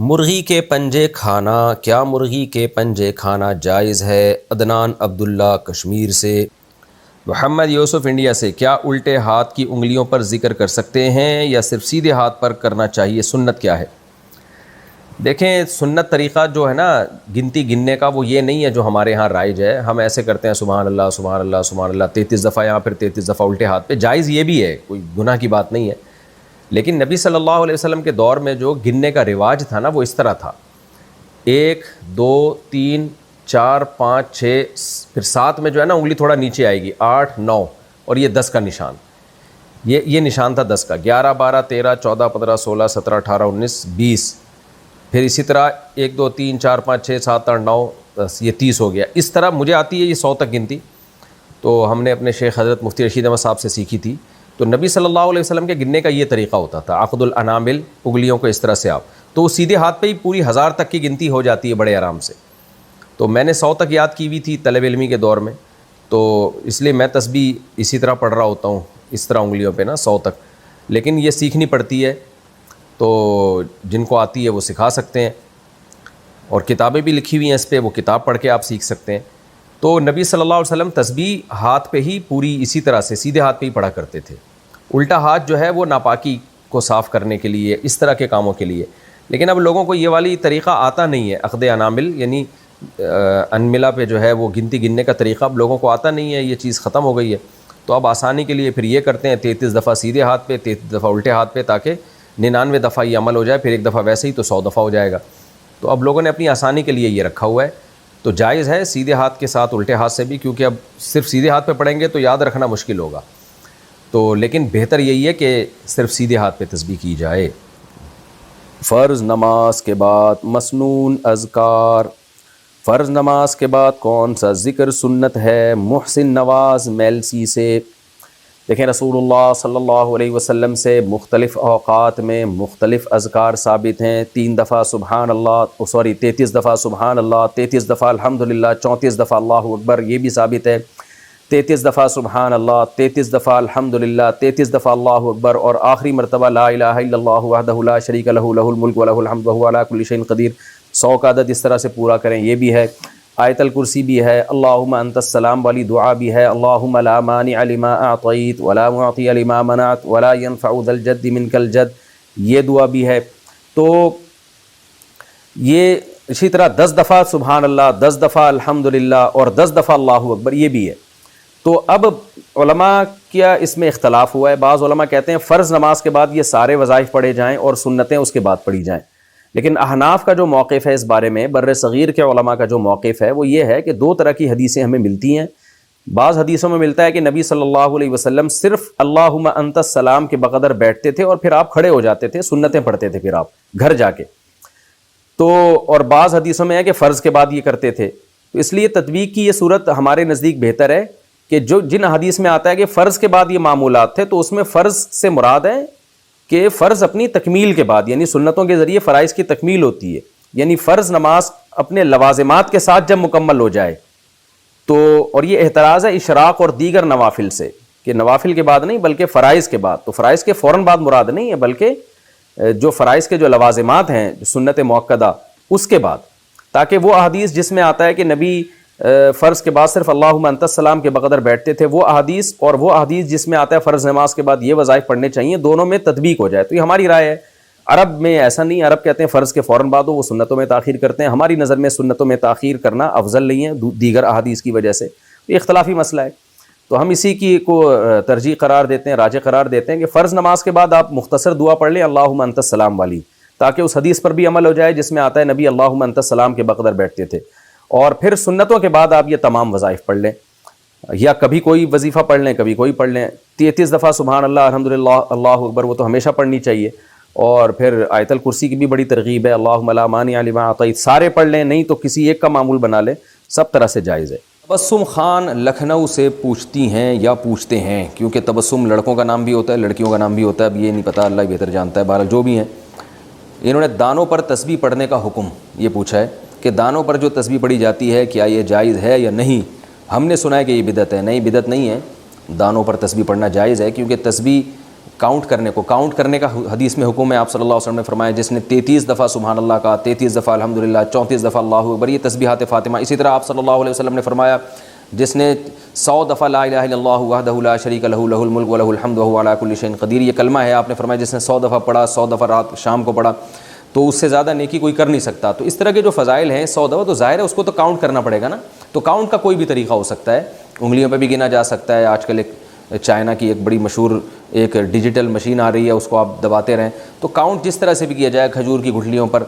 مرغی کے پنجے کھانا، کیا مرغی کے پنجے کھانا جائز ہے؟ عدنان عبداللہ کشمیر سے۔ محمد یوسف انڈیا سے، کیا الٹے ہاتھ کی انگلیوں پر ذکر کر سکتے ہیں یا صرف سیدھے ہاتھ پر کرنا چاہیے؟ سنت کیا ہے؟ دیکھیں، سنت طریقہ جو ہے نا گنتی گننے کا، وہ یہ نہیں ہے جو ہمارے ہاں رائج ہے۔ ہم ایسے کرتے ہیں سبحان اللہ سبحان اللہ سبحان اللہ 33 دفعہ یہاں پھر 33 دفعہ الٹے ہاتھ پہ۔ جائز یہ بھی ہے، کوئی گناہ کی بات نہیں ہے، لیکن نبی صلی اللہ علیہ وسلم کے دور میں جو گننے کا رواج تھا نا وہ اس طرح تھا: 1 2 3 4 5 6، پھر 7 میں جو ہے نا انگلی تھوڑا نیچے آئے گی، 8 9، اور یہ 10 کا نشان، یہ نشان تھا 10 کا، 11 12 13 14 15 16 17 18 19 20، پھر اسی طرح 1 2 3 4 5 6 7 8 9 10، یہ 30 ہو گیا۔ اس طرح مجھے آتی ہے یہ 100 تک گنتی، تو ہم نے اپنے شیخ حضرت مفتی رشید احمد صاحب سے سیکھی تھی۔ تو نبی صلی اللہ علیہ وسلم کے گننے کا یہ طریقہ ہوتا تھا، عقد الانامل، انگلیوں کو اس طرح سے آپ، تو وہ سیدھے ہاتھ پہ ہی پوری 1000 تک کی گنتی ہو جاتی ہے بڑے آرام سے۔ تو میں نے 100 تک یاد کی ہوئی تھی طلب علمی کے دور میں، تو اس لیے میں تسبیح اسی طرح پڑھ رہا ہوتا ہوں، اس طرح انگلیوں پہ نا 100 تک، لیکن یہ سیکھنی پڑتی ہے، تو جن کو آتی ہے وہ سکھا سکتے ہیں، اور کتابیں بھی لکھی ہوئی ہیں اس پہ، وہ کتاب پڑھ کے آپ سیکھ سکتے ہیں۔ تو نبی صلی اللہ علیہ وسلم تسبیح ہاتھ پہ ہی پوری اسی طرح سے سیدھے ہاتھ پہ ہی پڑھا کرتے تھے۔ الٹا ہاتھ جو ہے وہ ناپاکی کو صاف کرنے کے لیے، اس طرح کے کاموں کے لیے، لیکن اب لوگوں کو یہ والی طریقہ آتا نہیں ہے، عقد انامل یعنی انملہ پہ جو ہے وہ گنتی گننے کا طریقہ اب لوگوں کو آتا نہیں ہے، یہ چیز ختم ہو گئی ہے۔ تو اب آسانی کے لیے پھر یہ کرتے ہیں 33 دفعہ سیدھے ہاتھ پہ، 33 دفعہ الٹے ہاتھ پہ، تاکہ 99 دفعہ یہ عمل ہو جائے، پھر ایک دفعہ ویسے ہی تو 100 دفعہ ہو جائے گا۔ تو اب لوگوں نے اپنی آسانی کے لیے یہ رکھا ہوا ہے، تو جائز ہے سیدھے ہاتھ کے ساتھ الٹے ہاتھ سے بھی، کیونکہ اب صرف سیدھے ہاتھ پہ پڑھیں گے تو یاد رکھنا مشکل ہوگا، تو لیکن بہتر یہی ہے کہ صرف سیدھے ہاتھ پہ تسبیح کی جائے۔ فرض نماز کے بعد مسنون اذکار، فرض نماز کے بعد کون سا ذکر سنت ہے؟ محسن نواز میلسی سے۔ دیکھیں، رسول اللہ صلی اللہ علیہ وسلم سے مختلف اوقات میں مختلف اذکار ثابت ہیں۔ 3 دفعہ سبحان اللہ، 33 دفعہ سبحان اللہ، 33 دفعہ الحمدللہ، 34 دفعہ اللہ اکبر، یہ بھی ثابت ہے۔ 33 دفعہ سبحان اللہ، 33 دفعہ الحمدللہ، 33 دفعہ اللہ اکبر، اور آخری مرتبہ لا الہ الا اللہ وحدہ لا شریک لہ لہ الملک ولہ الحمد وہو علی کل شیء قدیر، 100 کا عدد اس طرح سے پورا کریں، یہ بھی ہے۔ آیت الکرسی بھی ہے، اللہم انت السلام والی دعا بھی ہے، اللہم لا مانع لما اعطیت ولا معطی لما منعت ولا ينفع ذا الجد منک الجد، یہ دعا بھی ہے۔ تو یہ اسی طرح 10 دفعہ سبحان اللہ، 10 دفعہ الحمدللہ، اور 10 دفعہ اللہ اکبر، یہ بھی ہے۔ تو اب علماء کیا اس میں اختلاف ہوا ہے، بعض علماء کہتے ہیں فرض نماز کے بعد یہ سارے وظائف پڑھے جائیں اور سنتیں اس کے بعد پڑھی جائیں، لیکن احناف کا جو موقف ہے اس بارے میں، بر صغیر کے علماء کا جو موقف ہے وہ یہ ہے کہ 2 طرح کی حدیثیں ہمیں ملتی ہیں۔ بعض حدیثوں میں ملتا ہے کہ نبی صلی اللہ علیہ وسلم صرف اللہم انت السلام کے بقدر بیٹھتے تھے اور پھر آپ کھڑے ہو جاتے تھے، سنتیں پڑھتے تھے پھر آپ گھر جا کے۔ تو اور بعض حدیثوں میں ہے کہ فرض کے بعد یہ کرتے تھے، تو اس لیے تطبیق کی یہ صورت ہمارے نزدیک بہتر ہے کہ جن حدیث میں آتا ہے کہ فرض کے بعد یہ معمولات تھے، تو اس میں فرض سے مراد ہے کہ فرض اپنی تکمیل کے بعد، یعنی سنتوں کے ذریعے فرائض کی تکمیل ہوتی ہے، یعنی فرض نماز اپنے لوازمات کے ساتھ جب مکمل ہو جائے تو، اور یہ احتراز ہے اشراق اور دیگر نوافل سے، کہ نوافل کے بعد نہیں بلکہ فرائض کے بعد، تو فرائض کے فوراً بعد مراد نہیں ہے، بلکہ جو فرائض کے جو لوازمات ہیں سنت مؤکدہ اس کے بعد، تاکہ وہ احادیث جس میں آتا ہے کہ نبی فرض کے بعد صرف اللہم انت السلام کے بقدر بیٹھتے تھے، وہ احادیث اور وہ احادیث جس میں آتا ہے فرض نماز کے بعد یہ وظائف پڑھنے چاہیے، دونوں میں تطبیق ہو جائے۔ تو یہ ہماری رائے ہے۔ عرب میں ایسا نہیں، عرب کہتے ہیں فرض کے فوراً بعد ہو، وہ سنتوں میں تاخیر کرتے ہیں، ہماری نظر میں سنتوں میں تاخیر کرنا افضل نہیں ہے دیگر احادیث کی وجہ سے، یہ اختلافی مسئلہ ہے، تو ہم اسی کی کو ترجیح قرار دیتے ہیں، راجح قرار دیتے ہیں کہ فرض نماز کے بعد آپ مختصر دعا پڑھ لیں اللہم انت السلام والی، تاکہ اس حدیث پر بھی عمل ہو جائے جس میں آتا ہے نبی اللہم انت السلام کے بقدر بیٹھتے تھے، اور پھر سنتوں کے بعد آپ یہ تمام وظائف پڑھ لیں، یا کبھی کوئی وظیفہ پڑھ لیں کبھی کوئی پڑھ لیں۔ 33 دفعہ سبحان اللہ الحمدللہ اللہ اکبر وہ تو ہمیشہ پڑھنی چاہیے، اور پھر آیت الکرسی کی بھی بڑی ترغیب ہے، اللہم لا مانع لما اعطیت، سارے پڑھ لیں، نہیں تو کسی ایک کا معمول بنا لیں، سب طرح سے جائز ہے۔ تبسم خان لکھنؤ سے پوچھتی ہیں یا پوچھتے ہیں، کیونکہ تبسم لڑکوں کا نام بھی ہوتا ہے لڑکیوں کا نام بھی ہوتا ہے، اب یہ نہیں پتہ، اللہ ہی بہتر جانتا ہے، بہرحال جو بھی ہیں، انہوں نے دانوں پر تسبیح پڑھنے کا حکم یہ پوچھا ہے کہ دانوں پر جو تسبیح پڑھی جاتی ہے کیا یہ جائز ہے یا نہیں؟ ہم نے سنا ہے کہ یہ بدعت ہے، نہیں بدعت نہیں ہے، دانوں پر تسبیح پڑھنا جائز ہے، کیونکہ تسبیح کاؤنٹ کرنے کا حدیث میں حکم ہے. آپ صلی اللہ علیہ وسلم نے فرمایا جس نے 33 دفعہ سبحان اللہ کہا، 33 دفعہ الحمدللہ، 34 دفعہ اللہ اکبر، یہ تسبیحات فاطمہ. اسی طرح آپ صلی اللہ علیہ وسلم نے فرمایا جس نے 100 دفعہ لا الہ الا اللہ وحدہ لا شریک لہ لہ الملک ولہ الحمد وہو علی کل شیء قدیر، یہ کلمہ ہے. آپ نے فرمایا جس نے 100 دفعہ پڑھا، 100 دفعہ رات شام کو پڑھا، تو اس سے زیادہ نیکی کوئی کر نہیں سکتا. تو اس طرح کے جو فضائل ہیں 100 دفعہ، تو ظاہر ہے اس کو تو کاؤنٹ کرنا پڑے گا نا. تو کاؤنٹ کا کوئی بھی طریقہ ہو سکتا ہے، انگلیوں پہ بھی گنا جا سکتا ہے. آج کل ایک چائنا کی ایک بڑی مشہور ایک ڈیجیٹل مشین آ رہی ہے، اس کو آپ دباتے رہیں. تو کاؤنٹ جس طرح سے بھی کیا جائے کھجور کی گٹھلیوں پر،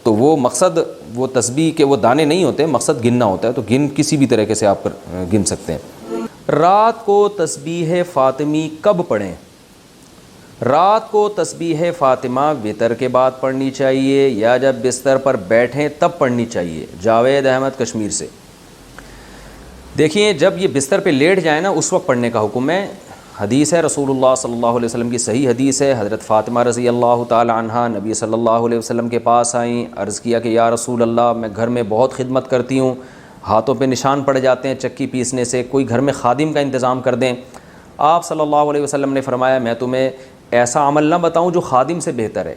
تو وہ مقصد وہ تسبیح کے وہ دانے نہیں ہوتے، مقصد گننا ہوتا ہے. تو کسی بھی طریقے سے آپ گن سکتے ہیں. رات کو تسبیح فاطمی کب پڑھیں؟ رات کو تسبیح فاطمہ وتر کے بعد پڑھنی چاہیے یا جب بستر پر بیٹھیں تب پڑھنی چاہیے؟ جاوید احمد کشمیر سے. دیکھیے جب یہ بستر پہ لیٹ جائیں نا اس وقت پڑھنے کا حکم ہے. حدیث ہے رسول اللہ صلی اللہ علیہ وسلم کی صحیح حدیث ہے. حضرت فاطمہ رضی اللہ تعالی عنہا نبی صلی اللہ علیہ وسلم کے پاس آئیں، عرض کیا کہ یا رسول اللہ میں گھر میں بہت خدمت کرتی ہوں، ہاتھوں پہ نشان پڑ جاتے ہیں چکی پیسنے سے، کوئی گھر میں خادم کا انتظام کر دیں. آپ صلی اللہ علیہ وسلم نے فرمایا میں تمہیں ایسا عمل نہ بتاؤں جو خادم سے بہتر ہے؟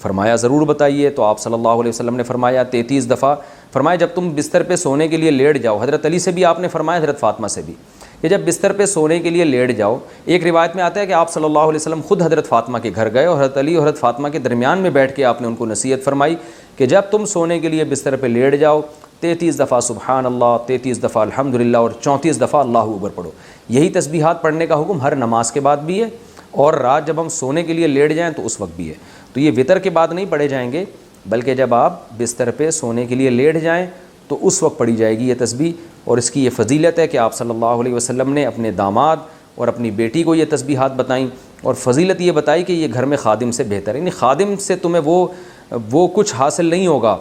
فرمایا ضرور بتائیے. تو آپ صلی اللہ علیہ وسلم نے فرمایا 33 دفعہ. فرمایا جب تم بستر پہ سونے کے لیے لیٹ جاؤ، حضرت علی سے بھی آپ نے فرمایا، حضرت فاطمہ سے بھی، کہ جب بستر پہ سونے کے لیے لیٹ جاؤ. ایک روایت میں آتا ہے کہ آپ صلی اللہ علیہ وسلم خود حضرت فاطمہ کے گھر گئے اور حضرت علی اور حضرت فاطمہ کے درمیان میں بیٹھ کے آپ نے ان کو نصیحت فرمائی کہ جب تم سونے کے لیے بستر پہ لیٹ جاؤ 33 دفعہ سبحان اللہ، 33 دفعہ الحمدللہ اور 34 دفعہ اللہ اکبر پڑھو. یہی تسبیحات پڑھنے کا حکم ہر نماز کے بعد بھی ہے اور رات جب ہم سونے کے لیے لیٹ جائیں تو اس وقت بھی ہے. تو یہ وتر کے بعد نہیں پڑھے جائیں گے بلکہ جب آپ بستر پہ سونے کے لیے لیٹ جائیں تو اس وقت پڑھی جائے گی یہ تسبیح. اور اس کی یہ فضیلت ہے کہ آپ صلی اللہ علیہ وسلم نے اپنے داماد اور اپنی بیٹی کو یہ تسبیحات بتائیں اور فضیلت یہ بتائی کہ یہ گھر میں خادم سے بہتر ہے. یعنی خادم سے تمہیں وہ کچھ حاصل نہیں ہوگا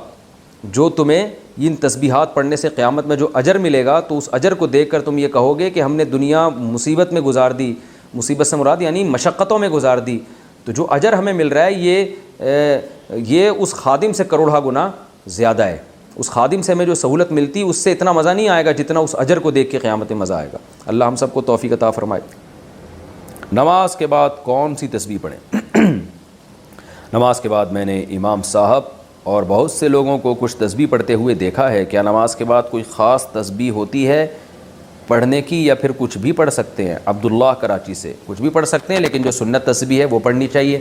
جو تمہیں ان تسبیحات پڑھنے سے قیامت میں جو اجر ملے گا، تو اس اجر کو دیکھ کر تم یہ کہو گے کہ ہم نے دنیا مصیبت میں گزار دی. مصیبت سے مراد یعنی مشقتوں میں گزار دی، تو جو اجر ہمیں مل رہا ہے یہ اس خادم سے کروڑہ گنا زیادہ ہے. اس خادم سے ہمیں جو سہولت ملتی اس سے اتنا مزہ نہیں آئے گا جتنا اس اجر کو دیکھ کے قیامت میں مزہ آئے گا. اللہ ہم سب کو توفیق عطا فرمائے. نماز کے بعد کون سی تسبیح پڑھیں؟ نماز کے بعد میں نے امام صاحب اور بہت سے لوگوں کو کچھ تسبیح پڑھتے ہوئے دیکھا ہے. کیا نماز کے بعد کوئی خاص تسبیح ہوتی ہے پڑھنے کی یا پھر کچھ بھی پڑھ سکتے ہیں؟ عبداللہ کراچی سے. کچھ بھی پڑھ سکتے ہیں لیکن جو سنت تسبیح ہے وہ پڑھنی چاہیے.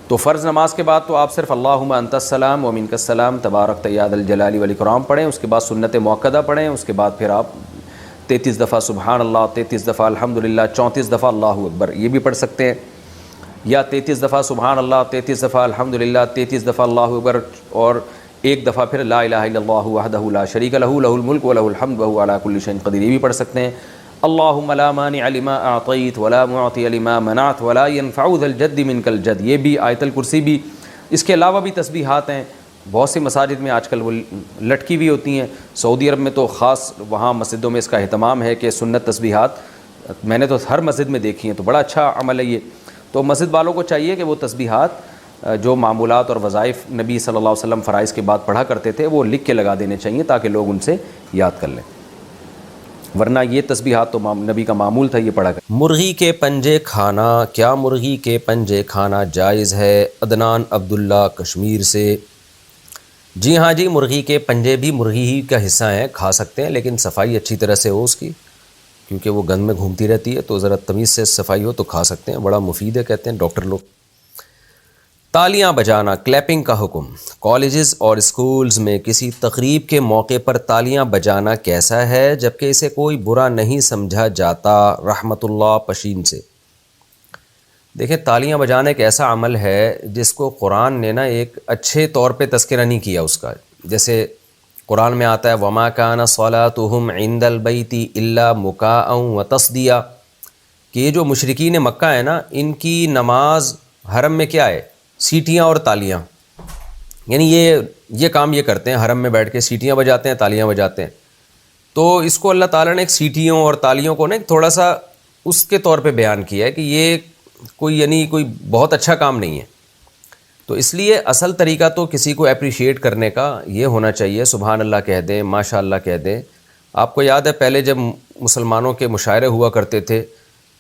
تو فرض نماز کے بعد تو آپ صرف اللہم انت السلام و منک السلام تبارک یا ذا الجلال والاکرام پڑھیں. اس کے بعد سنت موقدہ پڑھیں. اس کے بعد پھر آپ 33 دفعہ سبحان اللہ، 33 دفعہ الحمدللہ، 34 دفعہ اللہ اکبر یہ بھی پڑھ سکتے ہیں. یا 33 دفعہ سبحان اللہ، 33 دفعہ الحمدللہ، 33 دفعہ اللہ اکبر اور ایک دفعہ پھر لا الہ الا اللہ وحدہ لا شریک لہ لہ الملک ولہ الحمد وہو علی کل شیء قدیر یہ بھی پڑھ سکتے ہیں. اللہم لا مانع لما اعطیت ولا معطی لما منعت ولا ينفع ذا الجد منک الجد یہ بھی، آیت الکرسی بھی. اس کے علاوہ بھی تسبیحات ہیں بہت سی مساجد میں آج کل وہ لٹکی بھی ہوتی ہیں. سعودی عرب میں تو خاص وہاں مسجدوں میں اس کا اہتمام ہے کہ سنت تسبیحات میں نے تو ہر مسجد میں دیکھی ہیں. تو بڑا اچھا عمل ہے یہ. تو مسجد والوں کو چاہیے کہ وہ تسبیحات جو معمولات اور وظائف نبی صلی اللہ علیہ وسلم فرائض کے بعد پڑھا کرتے تھے وہ لکھ کے لگا دینے چاہیے تاکہ لوگ ان سے یاد کر لیں، ورنہ یہ تسبیحات تو نبی کا معمول تھا یہ پڑھا کر. مرغی کے پنجے کھانا، کیا مرغی کے پنجے کھانا جائز ہے؟ عدنان عبداللہ کشمیر سے. جی ہاں جی، مرغی کے پنجے بھی مرغی ہی کا حصہ ہیں، کھا سکتے ہیں لیکن صفائی اچھی طرح سے ہو اس کی، کیونکہ وہ گند میں گھومتی رہتی ہے، تو ذرا تمیز سے صفائی ہو تو کھا سکتے ہیں. بڑا مفید ہے کہتے ہیں ڈاکٹر لوگ. تالیاں بجانا، کلیپنگ کا حکم. کالجز اور اسکولز میں کسی تقریب کے موقع پر تالیاں بجانا کیسا ہے جبکہ اسے کوئی برا نہیں سمجھا جاتا؟ رحمت اللہ پشین سے. دیکھیں تالیاں بجانا ایک ایسا عمل ہے جس کو قرآن نے نا ایک اچھے طور پہ تذکرہ نہیں کیا اس کا. جیسے قرآن میں آتا ہے وما کان صلاتہم عند البیت الا مکاء وتصدیہ، کہ یہ جو مشرکین مکہ ہیں نا ان کی نماز حرم میں کیا ہے؟ سیٹیاں اور تالیاں. یعنی یہ کام یہ کرتے ہیں، حرم میں بیٹھ کے سیٹیاں بجاتے ہیں، تالیاں بجاتے ہیں. تو اس کو اللہ تعالیٰ نے ایک سیٹیوں اور تالیوں کو نا تھوڑا سا اس کے طور پہ بیان کیا ہے کہ یہ کوئی بہت اچھا کام نہیں ہے. تو اس لیے اصل طریقہ تو کسی کو اپریشیٹ کرنے کا یہ ہونا چاہیے، سبحان اللہ کہہ دیں، ماشاء اللہ کہہ دیں. آپ کو یاد ہے پہلے جب مسلمانوں کے مشاعرے ہوا کرتے تھے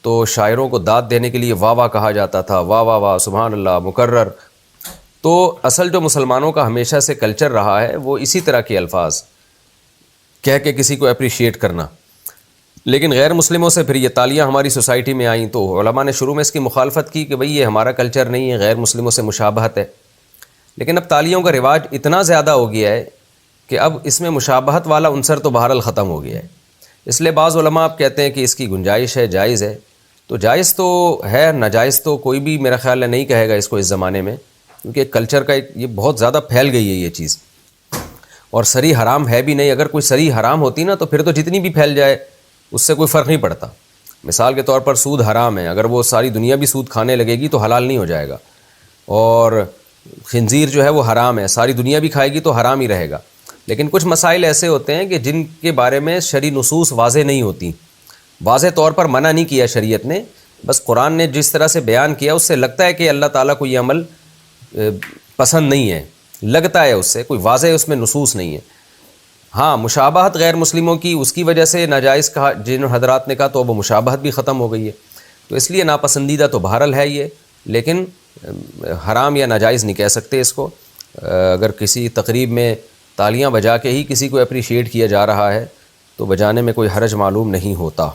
تو شاعروں کو داد دینے کے لیے واہ واہ کہا جاتا تھا، واہ واہ واہ، سبحان اللہ، مکرر۔ تو اصل جو مسلمانوں کا ہمیشہ سے کلچر رہا ہے وہ اسی طرح کے الفاظ کہہ کے کسی کو اپریشیٹ کرنا۔ لیکن غیر مسلموں سے پھر یہ تالیاں ہماری سوسائٹی میں آئیں تو علماء نے شروع میں اس کی مخالفت کی کہ بھئی یہ ہمارا کلچر نہیں ہے، غیر مسلموں سے مشابہت ہے۔ لیکن اب تالیوں کا رواج اتنا زیادہ ہو گیا ہے کہ اب اس میں مشابہت والا عنصر تو بہرحال ختم ہو گیا ہے۔ اس لیے بعض علماء اب کہتے ہیں کہ اس کی گنجائش ہے، جائز ہے۔ تو جائز تو ہے، ناجائز تو کوئی بھی میرا خیال ہے نہیں کہے گا اس کو اس زمانے میں، کیونکہ کلچر کا یہ بہت زیادہ پھیل گئی ہے یہ چیز، اور صریح حرام ہے بھی نہیں۔ اگر کوئی صریح حرام ہوتی نا تو پھر تو جتنی بھی پھیل جائے اس سے کوئی فرق نہیں پڑتا۔ مثال کے طور پر سود حرام ہے، اگر وہ ساری دنیا بھی سود کھانے لگے گی تو حلال نہیں ہو جائے گا، اور خنزیر جو ہے وہ حرام ہے، ساری دنیا بھی کھائے گی تو حرام ہی رہے گا۔ لیکن کچھ مسائل ایسے ہوتے ہیں کہ جن کے بارے میں شرعی نصوص واضح نہیں ہوتی، واضح طور پر منع نہیں کیا شریعت نے، بس قرآن نے جس طرح سے بیان کیا اس سے لگتا ہے کہ اللہ تعالیٰ کو یہ عمل پسند نہیں ہے، لگتا ہے اس سے، کوئی واضح اس میں نصوص نہیں ہے۔ ہاں مشابہت غیر مسلموں کی اس کی وجہ سے ناجائز کہا جن حضرات نے کہا، تو وہ مشابہت بھی ختم ہو گئی ہے، تو اس لیے ناپسندیدہ تو بہرحال ہے یہ، لیکن حرام یا ناجائز نہیں کہہ سکتے اس کو۔ اگر کسی تقریب میں تالیاں بجا کے ہی کسی کو اپریشیٹ کیا جا رہا ہے تو بجانے میں کوئی حرج معلوم نہیں ہوتا۔